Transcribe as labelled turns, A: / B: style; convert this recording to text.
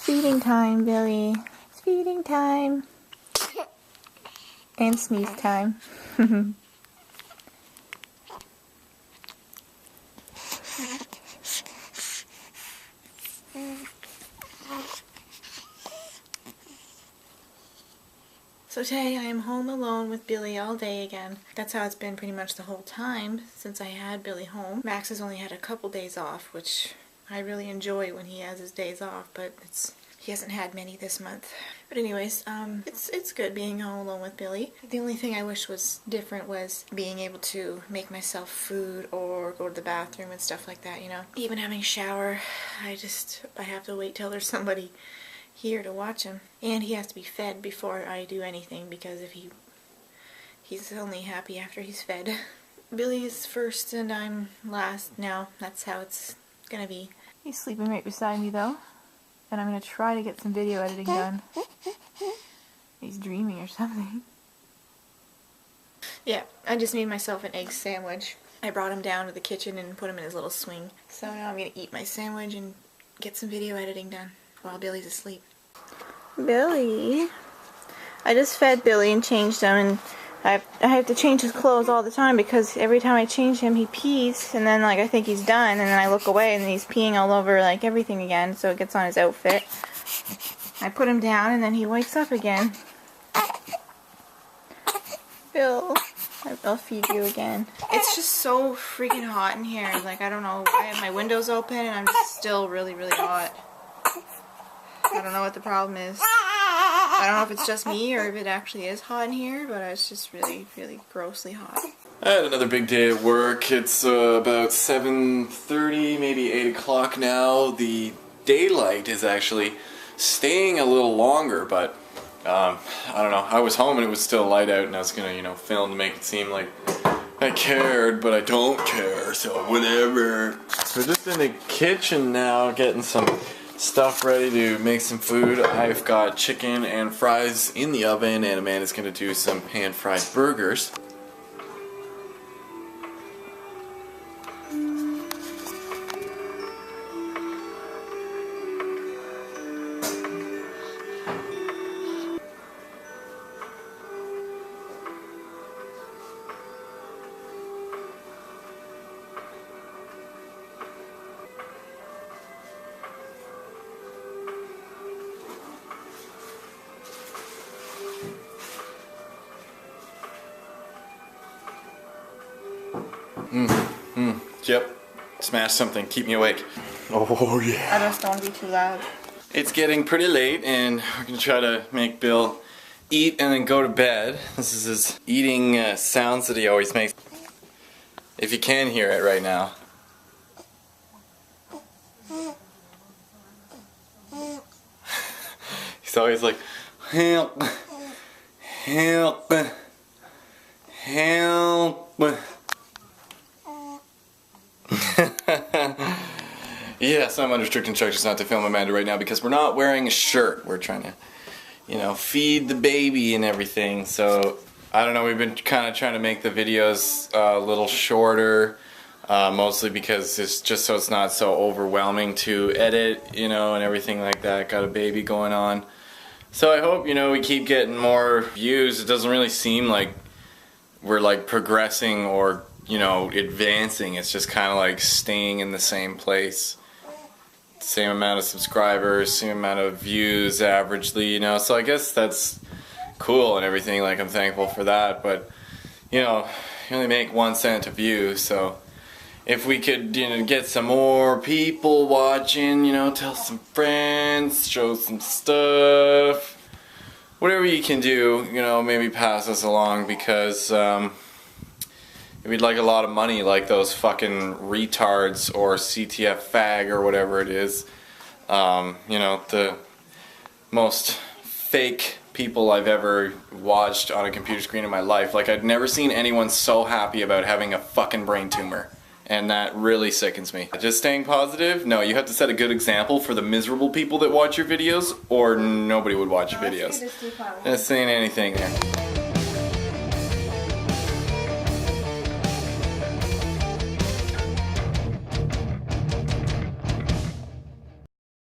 A: feeding time, Billy. It's feeding time. And sneeze time. So today I am home alone with Billy all day again. That's how it's been pretty much the whole time since I had Billy home. Max has only had a couple days off, which I really enjoy when he has his days off, but he hasn't had many this month. But anyways, it's good being home alone with Billy. The only thing I wish was different was being able to make myself food or go to the bathroom and stuff like that, you know. Even having a shower, I have to wait till there's somebody here to watch him. And he has to be fed before I do anything, because if he's only happy after he's fed. Billy is first and I'm last now. That's how it's gonna be. He's sleeping right beside me though. And I'm gonna try to get some video editing done. He's dreaming or something. Yeah, I just made myself an egg sandwich. I brought him down to the kitchen and put him in his little swing. So now I'm gonna eat my sandwich and get some video editing done while Billy's asleep. Billy. I just fed Billy and changed him, and I have to change his clothes all the time because every time I change him he pees, and then like I think he's done, and then I look away and he's peeing all over like everything again, so it gets on his outfit. I put him down and then he wakes up again. Bill, I'll feed you again. It's just so freaking hot in here. Like, I don't know, I have my windows open and I'm just still really, really hot. I don't know what the problem is. I don't know if it's just me or if it actually is hot in here, but it's just really, really grossly hot.
B: I had another big day at work. It's about 7:30, maybe 8 o'clock now. The daylight is actually staying a little longer, but I don't know. I was home and it was still light out, and I was gonna, you know, film to make it seem like I cared, but I don't care, so whatever. We're just in the kitchen now getting some stuff ready to make some food. I've got chicken and fries in the oven, and Amanda's gonna do some pan-fried burgers. Yep. Smash something. Keep me awake. Oh yeah.
A: I just don't want to be too loud.
B: It's getting pretty late and we're going to try to make Bill eat and then go to bed. This is his eating sounds that he always makes. If you can hear it right now. He's always like, help, help, help. Yes, I'm under strict instructions not to film Amanda right now because we're not wearing a shirt. We're trying to, you know, feed the baby and everything. So, I don't know, we've been kind of trying to make the videos a little shorter, mostly because it's just so it's not so overwhelming to edit, you know, and everything like that. Got a baby going on. So I hope, you know, we keep getting more views. It doesn't really seem like we're like progressing or, you know, advancing. It's just kind of like staying in the same place. Same amount of subscribers, same amount of views averagely, you know, so I guess that's cool and everything, like I'm thankful for that, but, you know, you only make 1 cent a view, so if we could, you know, get some more people watching, you know, tell some friends, show some stuff, whatever you can do, you know, maybe pass us along, because we'd like a lot of money like those fucking retards or CTF fag or whatever it is. You know, the most fake people I've ever watched on a computer screen in my life. Like, I'd never seen anyone so happy about having a fucking brain tumor. And that really sickens me. Just staying positive? No, you have to set a good example for the miserable people that watch your videos, or nobody would watch your videos. Just saying anything there.